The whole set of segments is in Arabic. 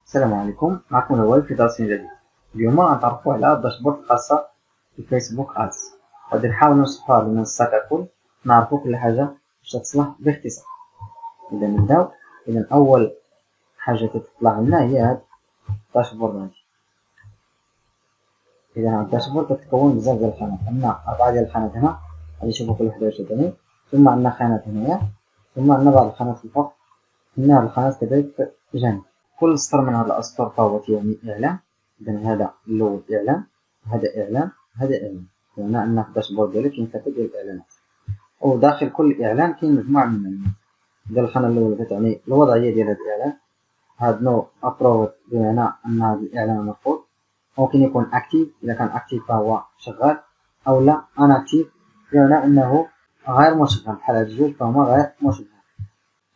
السلام عليكم، معكم نوال في درس جديد. اليوم غنتعرفوا على الداشبورد الخاصة بفيسبوك ادز. غادي نحاول نشرحوها للمنصة ككل، نعرفوا كل حاجة باش تصلح باختصار. إذا نبداو. إذا أول حاجة تطلع لنا هي هاد الداشبورد هادي. إذا هاد الداشبورد كتكون بزاف ديال الخانات، عندنا 4 ديال الخانات هنا، غادي نشوفو كل وحدة واش تعني، ثم عندنا خانات هنايا، ثم عندنا بعض الخانات الفوق، عندنا هاد الخانات كذلك جانب. كل سطر من هاد الأسطر فهو يعني إعلان. إذا هذا الأول إعلان، هذا إعلان، هذا إعلان. يعني أن في الداشبورد ديالك كاين 3 ديال الإعلانات، وداخل كل إعلان كاين مجموعة من المعلومات. إذا الخانة الأولى كتعني الوضعية ديال هذا الإعلان، هاد نو أبروفد بمعنى أن هذا الإعلان مرفوض، ممكن يكون أكتيف، إذا كان أكتيف فهو شغال، أو لا أنأكتيف بمعنى أنه غير مشغل، بحال هاد الجوج فهما غير مشغل.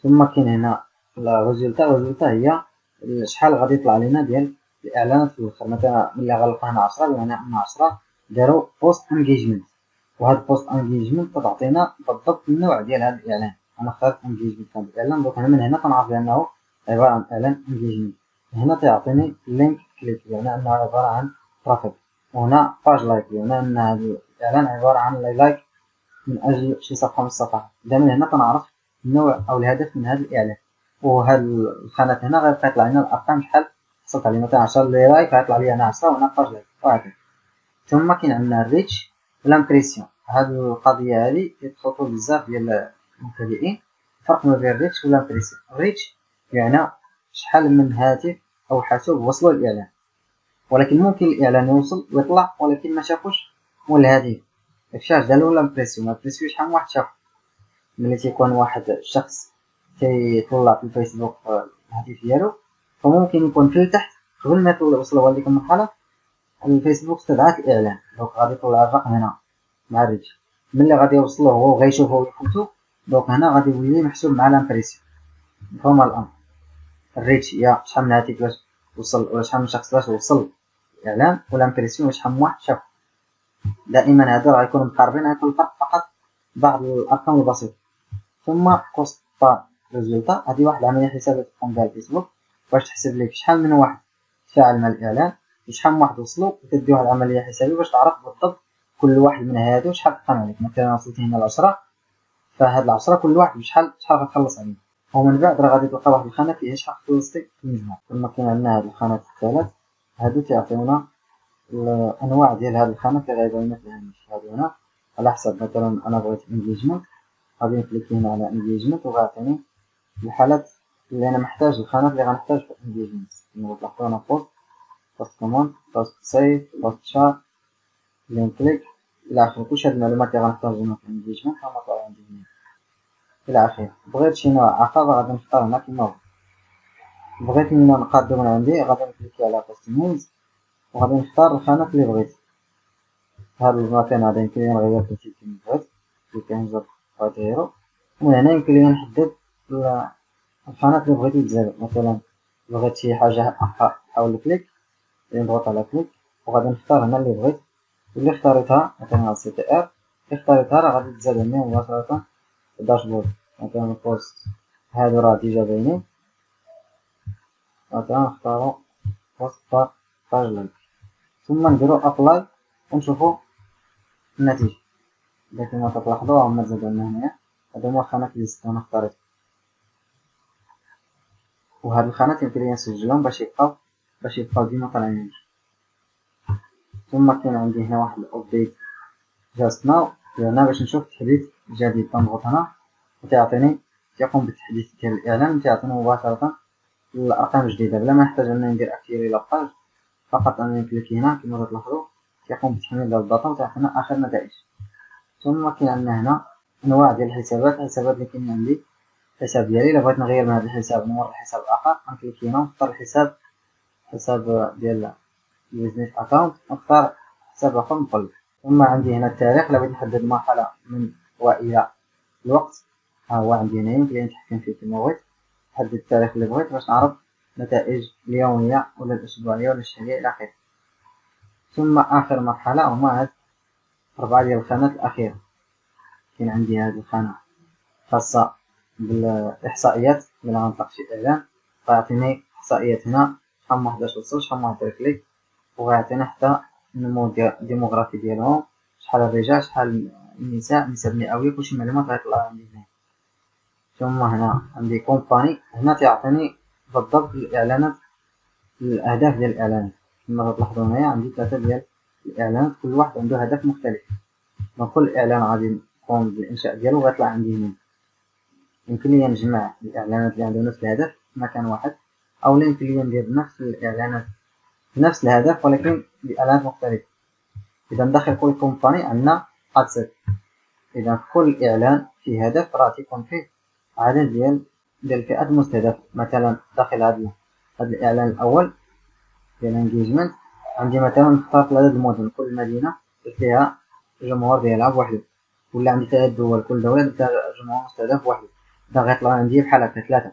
ثم كاين هنا الريزولتا هي شحال غادي يطلع لنا ديال الاعلانات في الاخر. مثلا ملي غنلقى هنا 10 بمعنى ان 10 داروا بوست انجيجمنت، وهاد بوست انجيجمنت كتعطينا بالضبط النوع ديال هاد الاعلان. انا اخترت انجيجمنت كان الاعلان، دونك من هنا كنعرف بانه عباره عن اعلان انجيجمنت. هنا تيعطيني لينك كليك بمعنى انه عباره عن ترافيك، وهنا باج لايك بمعنى ان هذا الاعلان عباره عن لايك من اجل شي صفحه من الصفحات. اذا من هنا كنعرف النوع او الهدف من هذا الاعلان. وهاد الخانات هنا غيبقى يطلع لنا الارقام شحال حصلت عليه، مثلا 10 لي لايك غيطلع لي هنا 10 وهنا باج لايك وهكذا. ثم كاين عندنا الريتش والامبريسيون. هاد القضيه هادي كيتخلطوا بزاف ديال المبتدئين. الفرق ما بين الريتش والامبريسيون: الريتش يعني شحال من هاتف او حاسوب وصلوا الاعلان، ولكن ممكن الاعلان يوصل ويطلع ولكن ما شافوش مول الهاتف. الشاش ديالو الامبريسيون، الامبريسيون شحال من واحد شاف. ملي تيكون واحد الشخص تيطلع في الفيسبوك الهاتف ديالو، فممكن يكون في التحت قبل ما يوصل لهاديك المرحله الفيسبوك استدعى الاعلان، دونك غادي يطلع الرقم هنا مع الريتش. ملي غادي يوصلو هو وغيشوفو ويفوتو، دونك هنا غادي يولي محسوب مع الامبريسيون. مفهوم الامر؟ الريتش هي شحال من هاتف باش وصل، ولا شحال من شخص باش وصل الاعلان، والامبريسيون شحال من واحد شاف. دائما هادو غيكونوا مقاربين، غيكون الفرق فقط بعض الارقام البسيطه. ثم كوست بار ريزولتا، هذه واحد العمليه حسابيه تقوم بها الفيسبوك باش تحسب لك شحال من واحد تفاعل مع الاعلان وشحال من واحد وصلوا، وتدي واحد العمليه حسابيه باش تعرف بالضبط كل واحد من هادو شحال قام عليك. مثلا وصلتي هنا ل10، فهاد ال10 كل واحد بشحال غتخلص عليه، ومن بعد راه غادي تلقى واحد الخانه فيها شحال خلصتي في المجموع. ثم كاين عندنا هاد الخانات الثلاث، هادو تيعطيونا الانواع ديال هاد الخانات اللي غيبان في الهامش. هادو هنا على حسب، مثلا انا بغيت انجيجمنت، غادي نكليكي هنا على انجيجمنت وغيعطيني الحالات اللي انا محتاج، الخانات اللي غنحتاج في الانجيجمنت. نلاحظوا هنا بوست كوموند، بوست سيف، بوست شات، لين كليك الى اخره. كلشي هاد المعلومات اللي غنحتاجوها في الانجيجمنت غنطلعو عندي هنا الى اخره. بغيت شي نوع اخر غادي نختار هنا كيما هو. بغيت نقادو من عندي غادي نكليكي على كاستمايز وغادي نختار الخانات اللي بغيت. هاد المكان هذا يمكن لي نغير فيه كيما بغيت، كنزر غاديرو، ومن هنا يمكن لي نحدد الخانات اللي بغيتو يتزادو. مثلا بغيت شي حاجة حول كليك، نضغط على كليك وغادي نختار هنا اللي بغيت، واللي اختاريتها مثلا سي تي ار اللي اختاريتها راه غادي تزاد عندي مباشرة في الداشبورد. مثلا البوست هادو راه ديجا باينين، مثلا نختارو بوست باج لايك، ثم نديرو ابلاي ونشوفو النتيجة. إذا كما تلاحظوا هما تزادو لنا هنايا، هادو هما الخانات اللي زدت أنا اختاريت، وهاد الخانات يمكن لي نسجلهم باش يبقاو ديما طالعين. ثم كاين عندي هنا واحد الابديت جاست ناو، هنا باش نشوف تحديث جديد. كنضغط هنا وتيعطيني تيقوم بالتحديث ديال الاعلان، وتيعطيني مباشرة الارقام الجديدة بلا ما نحتاج انني ندير اكتيفي لاباج. فقط انني نكليكي هنا كما تلاحظوا تيقوم بتحميل ديال الداتا وتعطينا اخر نتائج. ثم كاين عندنا هنا انواع ديال الحسابات اللي كاين عندي. الحساب ديالي الا بغيت نغير من هذا الحساب نمر لحساب اخر، غنكليكي هنا ونختار الحساب ديال البيزنس اكاونت، ونختار حساب اخر مقلب. ثم عندي هنا التاريخ، الا بغيت نحدد مرحلة من والى الوقت، ها هو عندي هنا يمكن نتحكم فيه كما بغيت. نحدد التاريخ اللي بغيت باش نعرف نتائج اليومية ولا الاسبوعية ولا الشهرية الى اخره. ثم اخر مرحلة هما هاد 4 ديال الخانات الاخيرة. كاين عندي هاد الخانة خاصة بالاحصائيات، ملي غنطلق شي اعلان فيعطيني احصائيات هنا شحال من واحد وصل، شحال من واحد كليك، وغيعطينا حتى النمو الديموغرافي ديالهم، شحال الرجال، شحال النساء، النسب مئوية، كلشي معلومات غيطلع عندي هنا. ثم هنا عندي كومباني، هنا تيعطيني بالضبط الإعلانات، الأهداف ديال الإعلانات. كما تلاحظوا هنايا عندي 3 ديال الإعلانات، كل واحد عنده هدف مختلف. كل إعلان غادي نقوم بالإنشاء ديالو غيطلع عندي هنا. يمكن لي نجمع الإعلانات اللي عندهم نفس الهدف في مكان واحد، أو يمكن لي ندير نفس الإعلانات بنفس الهدف ولكن بإعلانات مختلفة. إذا داخل كل كومباني عندنا أدسيت، إذا كل إعلان فيه هدف راه تيكون فيه عدد ديال الفئات المستهدفة. مثلا داخل هذا الإعلان الأول ديال انجيجمنت عندي مثلا اخترت عدد المدن، كل مدينة فيها جمهور ديالها بوحدو، ولا عندي 3 دول، كل دولة فيها جمهور مستهدف بوحدو. إذا غيطلع عندي بحال هكا 3،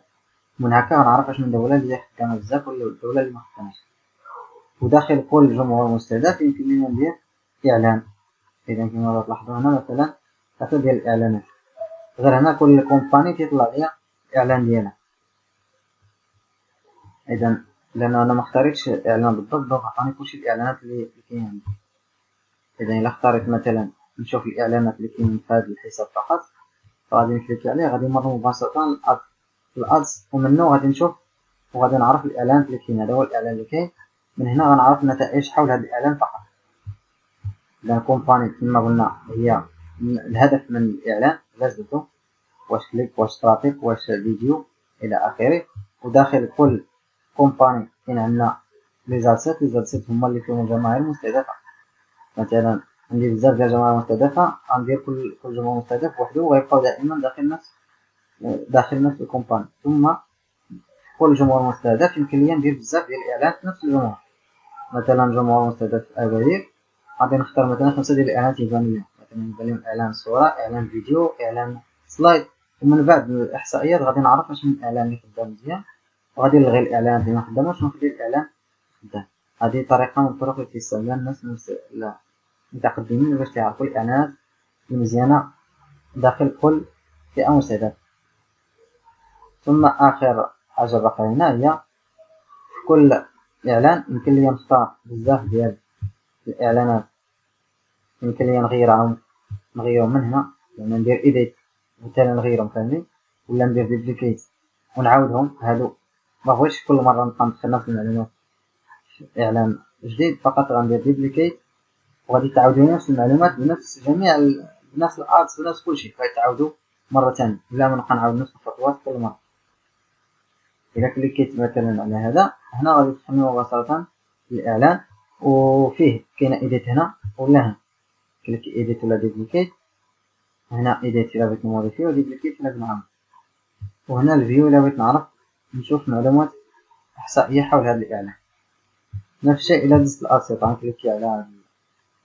من هكا غنعرف اش من دولة اللي خدامة بزاف ولا الدولة اللي مخداماش. وداخل كل جمهور مستهدف يمكن لينا ندير إعلان. إذا كما تلاحظوا هنا مثلا 3 ديال الإعلانات، غير هنا كل كومباني تيطلع ليا الإعلان ديالها. إذا لأن أنا مختاريتش إعلان بالضبط، دونك عطاني كلشي الإعلانات اللي كاين عندي. إذا إلا اختاريت مثلا نشوف الإعلانات اللي كاين في هذا الحساب فقط، غادي نكليكي عليه، غادي نمر مباشرة للأدز، ومنه غادي نشوف وغادي نعرف الإعلانات اللي كاين. هذا هو الإعلان اللي كاين، من هنا غنعرف النتائج حول هذا الإعلان فقط. إذا كومباني كما قلنا هي الهدف من الإعلان لازمته، واش كليك، واش ترافيك، واش فيديو إلى آخره. وداخل كل كومباني كاين عندنا لي زادسيت هما اللي فيهم الجماهير المستهدفة. مثلا عندي بزاف ديال الجماهير المستهدفة، غندير كل جمهور مستهدف وحده ويبقاو دائما داخل نفس الكومباني. ثم كل جمهور مستهدف يمكن لي ندير بزاف ديال الإعلانات نفس الجمهور. مثلا جمهور مستهدف أكادير غادي نختار مثلا 5 ديال الإعلانات يبان لي، مثلا يبان لي إعلان صورة، إعلان فيديو، إعلان سلايد. ومن بعد الإحصائيات غادي نعرف اش من الإعلان اللي خدام مزيان، وغادي نلغي الإعلانات اللي مخداماش ونخلي الإعلان خدام. هذه طريقة من الطرق اللي كيستعملها الناس المتقدمين باش تعرفوا الإعلانات المزيانة داخل كل فئة مستهدفة. ثم آخر حاجة باقا هنا هي في كل إعلان يمكن لي نختار بزاف ديال الإعلانات، يمكن لي نغيرهم من هنا، يعني ندير إيديت مثلا نغيرهم كاملين، ولا ندير ديبليكيت ونعاودهم. هادو مبغيتش كل مرة نبقى ندخل نفس المعلومات في إعلان جديد، فقط غندير ديبليكيت وغادي تعاودوا نفس المعلومات بنفس بنفس الادز بنفس كلشي، غيتعاودوا مرة تانية بلا ما نبقى نعاود نفس الخطوات كل مرة. إذا كليكيت مثلا على هذا هنا غادي تدخلني مباشرة الإعلان، وفيه كاين إيديت هنا ولا هنا، كليك إيديت ولا ديبليكيت. هنا إيديت إلا بغيت نموديفي، وديبليكيت إلا بغيت نعاود. وهنا الفيو إلا بغيت نعرف نشوف معلومات إحصائية حول هذا الإعلان. نفس الشيء إلا دزت الأسيط غنكليكي على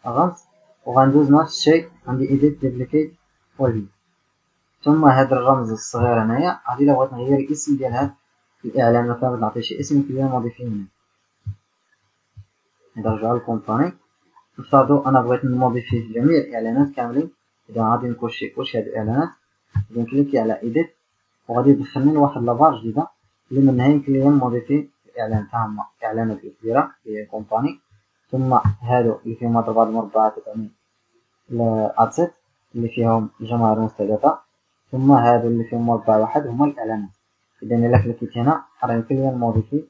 الغمس وغندوز نفس الشيء، عندي إيديت ديبليكيت والفيو. ثم هذا الرمز الصغير هنايا غادي إلا بغيت نغير الاسم ديال هذا الإعلان، مثلا بغيت نعطيه شي اسم يمكن لي نموديفيه هنا. نرجعو للكومباني، نفترضو أنا بغيت نموديفي جميع الإعلانات كاملين. إذا غادي نكوشي كلشي هاد الإعلانات، غادي نكليكي على إيديت وغادي يدخلني لواحد لابار جديدة اللي منها يمكن لي نموديفي الإعلان تاعهم، الإعلانات الكبيرة في كومباني. ثم هادو اللي فيهم هاد 4 المربعات تعني الأدسيت اللي فيهم الجماهير المستهدفة. ثم هادو اللي فيهم مربع واحد هما الإعلانات. إذا إلا كليكيت هنا راه يمكن لي نموديفي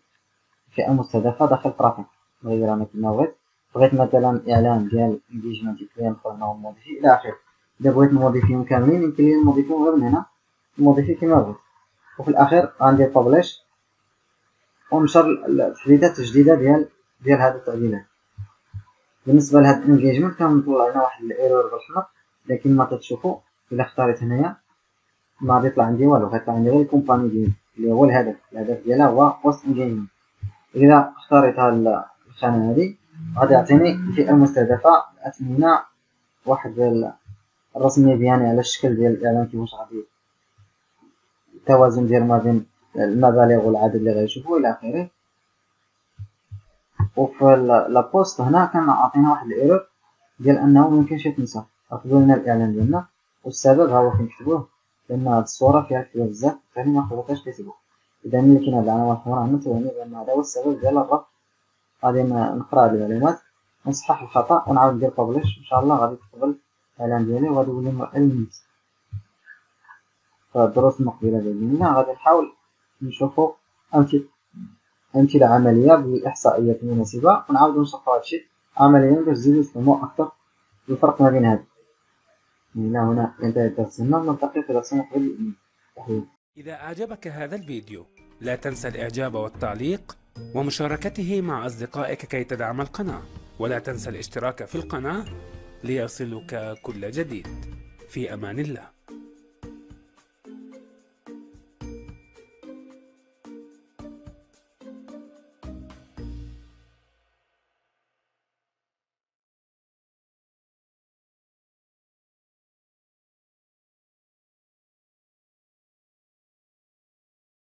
فئة مستهدفة داخل ترافيك، نغير أنا كيما بغيت مثلا إعلان ديال انجيجمنت يمكن لي ندخل هنا ونموديفي إلى آخره. إذا بغيت نموديفيهم كاملين يمكن لي نموديفيهم غير من هنا، نموديفي كيما بغيت. وفي الأخير غندير بابليش ونشر التحديثات الجديدة ديال هاد التعديلات. بالنسبة لهاد الانجيجمنت كنطلع لنا واحد الايرور بالحمر، لكن ما تتشوفوا إلا اختاريت هنايا ما غادي يطلع عندي والو، غيطلع عندي غير الكومباني ديالي اللي هو الهدف ديالها هو بوست انجيجمنت. إذا اختاريت هاد الخانة هادي غادي يعطيني الفئة المستهدفة، أثمنة واحد الرسمية ديالي على الشكل ديال الإعلان كيفاش غادي التوازن ديال ما بين المبالغ والعدد اللي غيشوفو إلى آخره. وفي لابوست هنا كان عطينا واحد الايرور ديال انه ميمكنش يتنسخ، رفضوا لنا الاعلان ديالنا، والسبب هو فين كتبوه لان هاد الصورة فيها كتابة بزاف ثاني ما خلطاش كيتبو. إذا ملي كاين هاد العلامات الحمراء هنا تعني بأن هذا هو السبب ديال الربط. غادي نقرا هاد المعلومات ونصحح الخطأ ونعاود ندير بابليش، إن شاء الله غادي تقبل الإعلان ديالي وغادي يولي مؤلم. فالدروس المقبلة بإذن الله غادي نحاول نشوفو أمثلة عملية بإحصائيات مناسبة ونعاودو نشرحو هادشي عمليا باش تزيدو تفهمو أكثر الفرق ما بين هادو. إلى هنا ينتهي درسنا، نلتقي في درس مقبل. إذا أعجبك هذا الفيديو لا تنسى الإعجاب والتعليق ومشاركته مع أصدقائك كي تدعم القناة، ولا تنسى الاشتراك في القناة ليصلك كل جديد. في أمان الله.